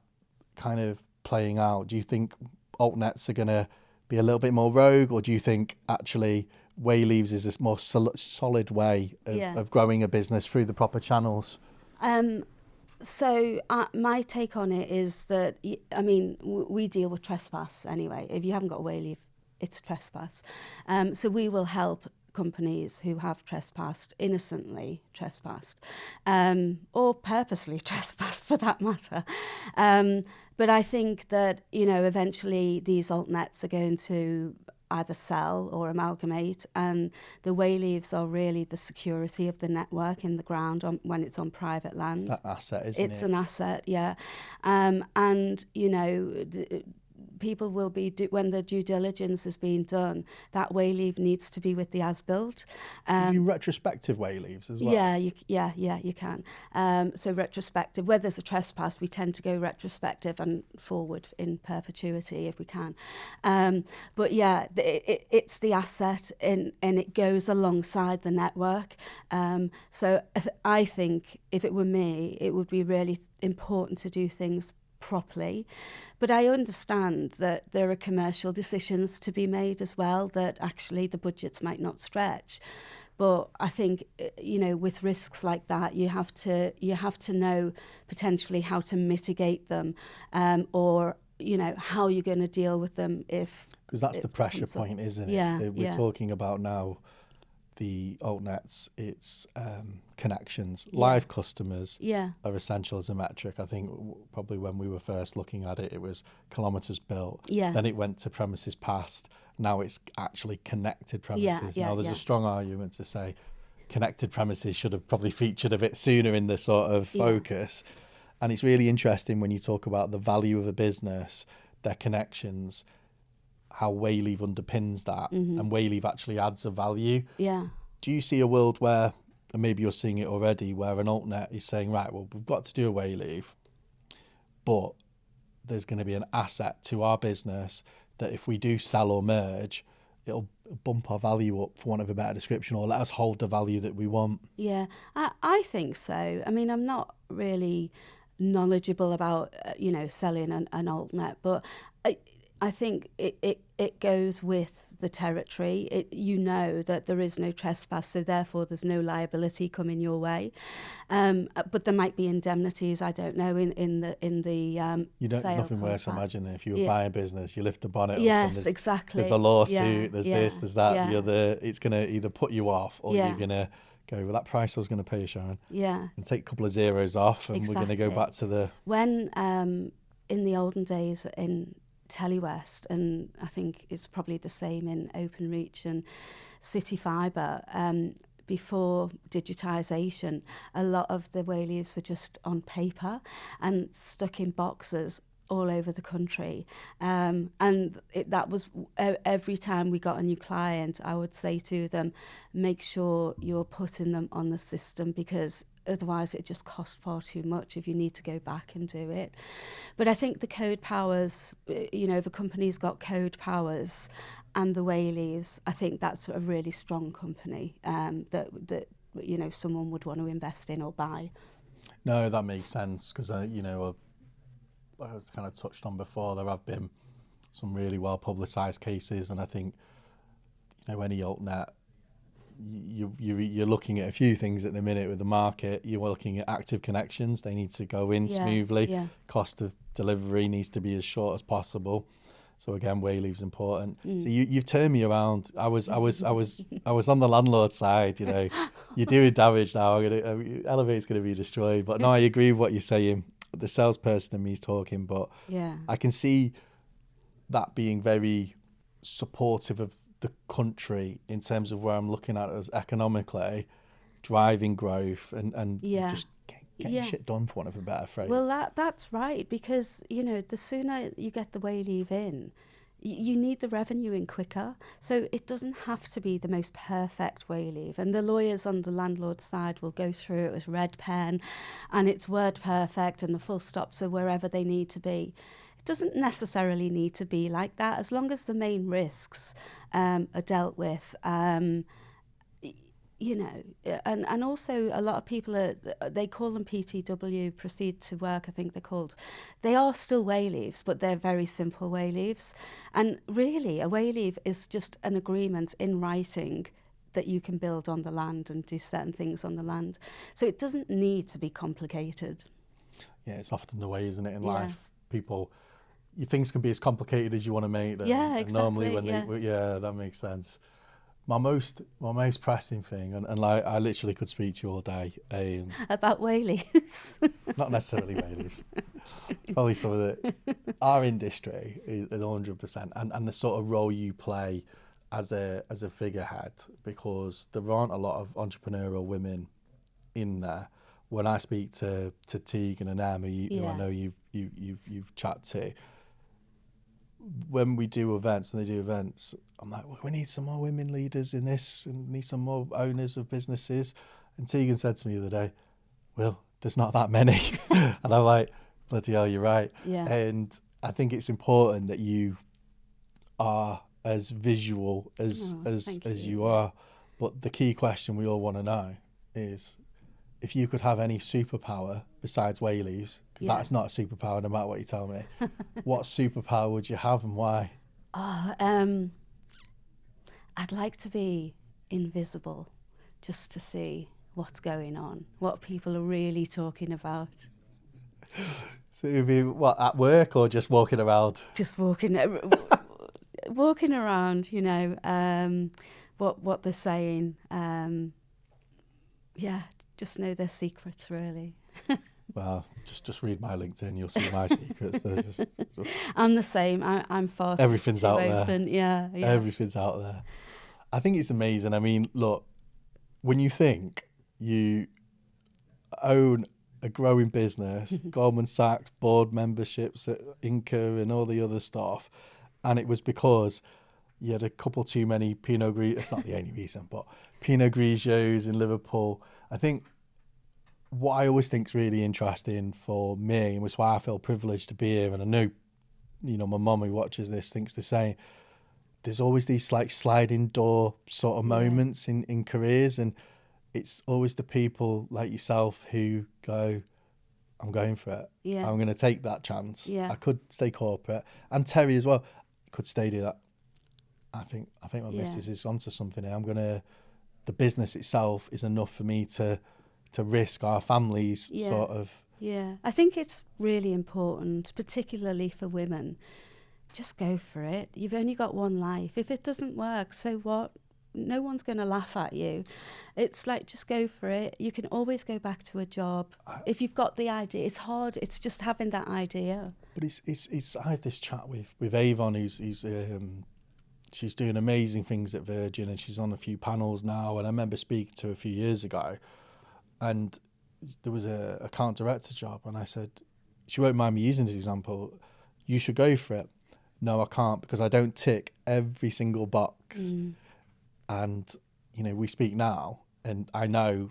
kind of playing out? Do you think altnets are going to be a little bit more rogue, or do you think actually wayleaves is this more solid way of growing a business through the proper channels? So my take on it is that, we deal with trespass anyway. If you haven't got a wayleave, it's a trespass. So we will help companies who have innocently trespassed, or purposely trespassed for that matter. But I think that, eventually these altnets are going to either sell or amalgamate, and the wayleaves are really the security of the network in the ground when it's on private land. It's that asset, isn't it? It's an asset, yeah. People will be, when the due diligence is being done, that wayleave needs to be with the as-built. You do retrospective wayleaves as well? Yeah, you can. So retrospective, where there's a trespass, we tend to go retrospective and forward in perpetuity if we can. But yeah, it's the asset and it goes alongside the network. So I think if it were me, it would be really important to do things properly. But I understand that there are commercial decisions to be made as well, that actually the budgets might not stretch. But I think, with risks like that, you have to know potentially how to mitigate them, or how you're going to deal with them if. Because that's the pressure point, isn't it? Yeah, we're talking about now the altnets, it's connections. Live customers are essential as a metric. I think probably when we were first looking at it, it was kilometres built. Then it went to premises passed. Now it's actually connected premises. Now there's a strong argument to say connected premises should have probably featured a bit sooner in the sort of focus. And it's really interesting when you talk about the value of a business, their connections, how wayleave underpins that, and wayleave actually adds a value. Do you see a world where, and maybe you're seeing it already, where an altnet is saying, right, well, we've got to do a wayleave, but there's going to be an asset to our business that if we do sell or merge, it'll bump our value up, for want of a better description, or let us hold the value that we want? Yeah, I think so. I mean, I'm not really knowledgeable about, selling an altnet, but I think it goes with the territory. That there is no trespass, so therefore there's no liability coming your way. But there might be indemnities, I don't know, in the you don't sale nothing worse. Imagine if you were buying a business, you lift the bonnet up. Yes, exactly. There's a lawsuit. There's this. There's that. It's going to either put you off, or you're going to go, well, that price I was going to pay you, Sharon. And take a couple of zeros off, and we're going to go back to the. When in the olden days in Telewest, and I think it's probably the same in Openreach and City Fibre. Before digitisation, a lot of the wayleaves were just on paper and stuck in boxes all over the country. That was every time we got a new client, I would say to them, make sure you're putting them on the system, because otherwise it just costs far too much if you need to go back and do it. But I think the code powers, the company's got code powers and the wayleaves, I think that's a really strong company that someone would want to invest in or buy. No, that makes sense, because as kind of touched on before, there have been some really well publicised cases, and I think any altnet, you're looking at a few things at the minute with the market. You're looking at active connections; they need to go in smoothly. Yeah. Cost of delivery needs to be as short as possible. So again, wayleave's important. So you've turned me around. I was on the landlord side. You're doing damage now. Elevator's gonna be destroyed. But no, I agree with what you're saying. The salesperson in me is talking, but I can see that being very supportive of the country in terms of where I'm looking at it as economically driving growth and just getting shit done, for want of a better phrase. Well, that's right, because the sooner you get the wayleave in, you need the revenue in quicker. So it doesn't have to be the most perfect wayleave, and the lawyers on the landlord side will go through it with red pen, and it's word perfect, and the full stops are wherever they need to be. It doesn't necessarily need to be like that, as long as the main risks are dealt with. And also a lot of people they call them PTW, proceed to work, I think they're called. They are still wayleaves, but they're very simple wayleaves. And really, a wayleave is just an agreement in writing that you can build on the land and do certain things on the land. So it doesn't need to be complicated. Yeah, it's often the way, isn't it, in life? Things can be as complicated as you want to make them. Yeah, exactly. And normally when that makes sense. My most pressing thing, and like I literally could speak to you all day. About wayleaves. Not necessarily wayleaves. Probably some of our industry is 100%, and the sort of role you play as a figurehead, because there aren't a lot of entrepreneurial women in there. When I speak to Tegan and Emma, who I know you've chat to, when we do events and they do events, I'm like, well, we need some more women leaders in this, and need some more owners of businesses. And Tegan said to me the other day, well, there's not that many. And I'm like, bloody hell, you're right. Yeah. And I think it's important that you are as visual as you are. But the key question we all want to know is, if you could have any superpower besides wayleaves, because that's not a superpower no matter what you tell me, what superpower would you have and why? I'd like to be invisible, just to see what's going on, what people are really talking about. So you'd be, what, at work or just walking around? Just walking around, what they're saying. Just know their secrets, really. Well, just read my LinkedIn, you'll see my secrets. Just I'm the same. I'm far everything's too out open. there. Yeah. Everything's out there. I think it's amazing. I mean, look, when you think you own a growing business, Goldman Sachs, board memberships at Inca and all the other stuff, and it was because you had a couple too many Pinot Grigios. It's not the only reason, but Pinot Grigios in Liverpool. I think what I always think is really interesting for me, and it's why I feel privileged to be here, and I know, my mum who watches this thinks the same, there's always these like sliding door sort of moments in careers, and it's always the people like yourself who go, I'm going for it. Yeah. I'm going to take that chance. Yeah. I could stay corporate, and Terry as well could stay do that. I think my missus is onto something here. The business itself is enough for me to risk our families sort of. Yeah, I think it's really important, particularly for women. Just go for it. You've only got one life. If it doesn't work, so what? no one's going to laugh at you. It's like, just go for it. You can always go back to a job if you've got the idea. It's hard. It's just having that idea. But it's I have this chat with Avon, who's she's doing amazing things at Virgin, and she's on a few panels now. And I remember speaking to her a few years ago, and there was a account director job, and I said, she won't mind me using this example, you should go for it. No, I can't, because I don't tick every single box. And, you know, we speak now, and I know,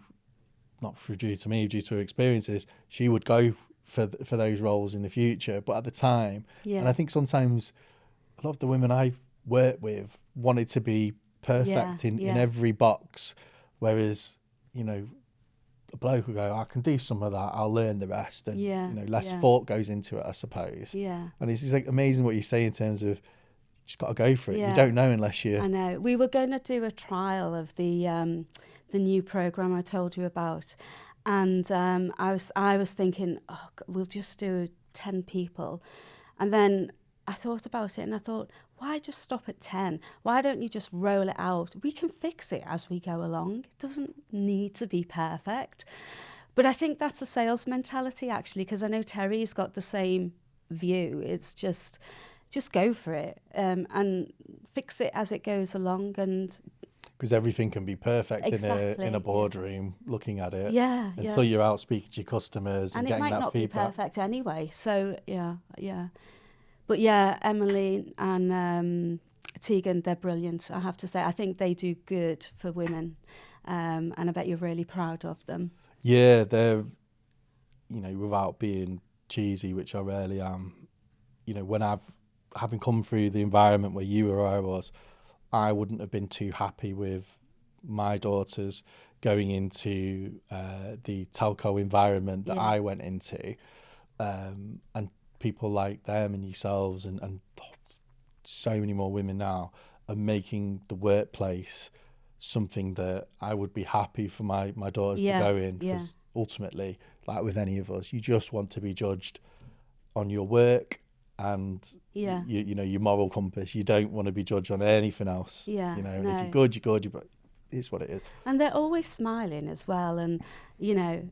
not due to me, due to her experiences, she would go for those roles in the future. But at the time, and I think sometimes a lot of the women I've worked with wanted to be perfect in every box, whereas, you know, a bloke will go, I can do some of that, I'll learn the rest, and you know, less thought goes into it, I suppose. And it's like amazing what you say in terms of, you just got to go for it. You don't know unless you. I know. We were going to do a trial of the new program I told you about, and I was thinking, oh, we'll just do 10 people, and then I thought about it, and I thought, why just stop at 10? Why don't you just roll it out? We can fix it as we go along. It doesn't need to be perfect. But I think that's a sales mentality, actually, because I know Terry's got the same view. It's just go for it, and fix it as it goes along. And because everything can be perfect in a boardroom, looking at it, until you're out speaking to your customers and getting that feedback. And it might not be perfect anyway. So yeah. But yeah, Emily and Tegan, they're brilliant, I have to say. I think they do good for women, and I bet you're really proud of them. Yeah, they're, you know, without being cheesy, which I rarely am, you know, when having come through the environment where you or I was, I wouldn't have been too happy with my daughters going into the telco environment that I went into, and people like them and yourselves and so many more women now are making the workplace something that I would be happy for my daughters to go in, because ultimately, like with any of us, you just want to be judged on your work and you know, your moral compass. You don't want to be judged on anything else. You know, and if you're good, you're good. But it's what it is. And they're always smiling as well. And you know,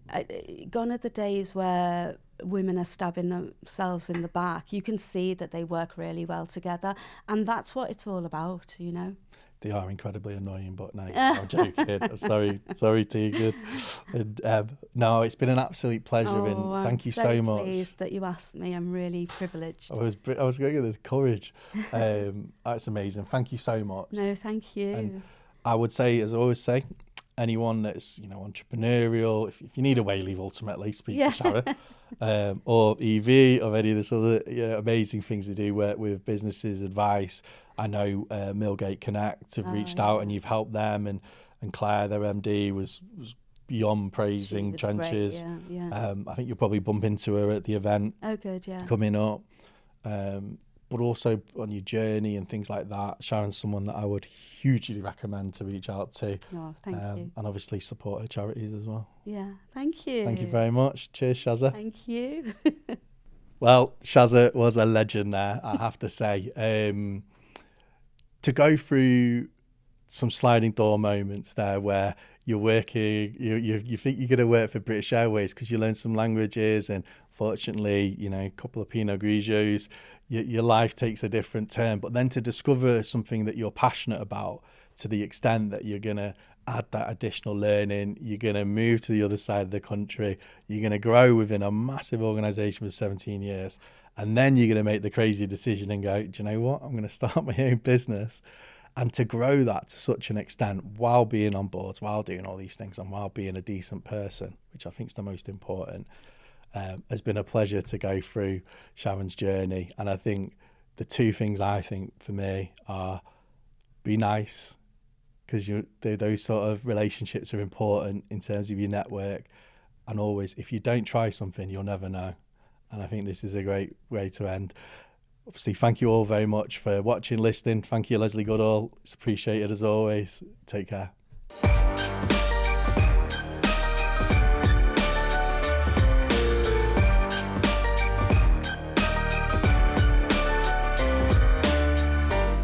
gone are the days where women are stabbing themselves in the back. You can see that they work really well together, and that's what it's all about, you know. They are incredibly annoying, but no, I'm joking. I'm sorry, Tegan. And, no, it's been an absolute pleasure, and thank you so much. I'm pleased that you asked me. I'm really privileged. I was going with the courage. It's amazing. Thank you so much. No, thank you. And I would say, as I always say, anyone that's, you know, entrepreneurial, if you need a wayleave, ultimately, speak to Sharon, or EV, or any of this other, you know, amazing things to do, work with businesses, advice. I know Millgate Connect have reached out, and you've helped them, and Claire, their MD, was beyond praising Trenches. Great, I think you'll probably bump into her at the event. Oh, good, coming up. But also on your journey and things like that, Sharon's someone that I would hugely recommend to reach out to. Oh, thank you. And obviously support her charities as well. Yeah, thank you. Thank you very much. Cheers, Shazza. Thank you. Well, Shazza was a legend there, I have to say. To go through some sliding door moments there where you're working, you think you're going to work for British Airways because you learn some languages, and fortunately, you know, a couple of Pinot Grigios, your life takes a different turn. But then to discover something that you're passionate about to the extent that you're going to add that additional learning, you're going to move to the other side of the country, you're going to grow within a massive organisation for 17 years, and then you're going to make the crazy decision and go, do you know what, I'm going to start my own business. And to grow that to such an extent while being on boards, while doing all these things, and while being a decent person, which I think is the most important, has been a pleasure to go through Sharon's journey. And I think the two things I think for me are be nice, because those sort of relationships are important in terms of your network. And always, if you don't try something, you'll never know. And I think this is a great way to end. Obviously, thank you all very much for watching, listening. Thank you, Leslie Goodall. It's appreciated as always. Take care.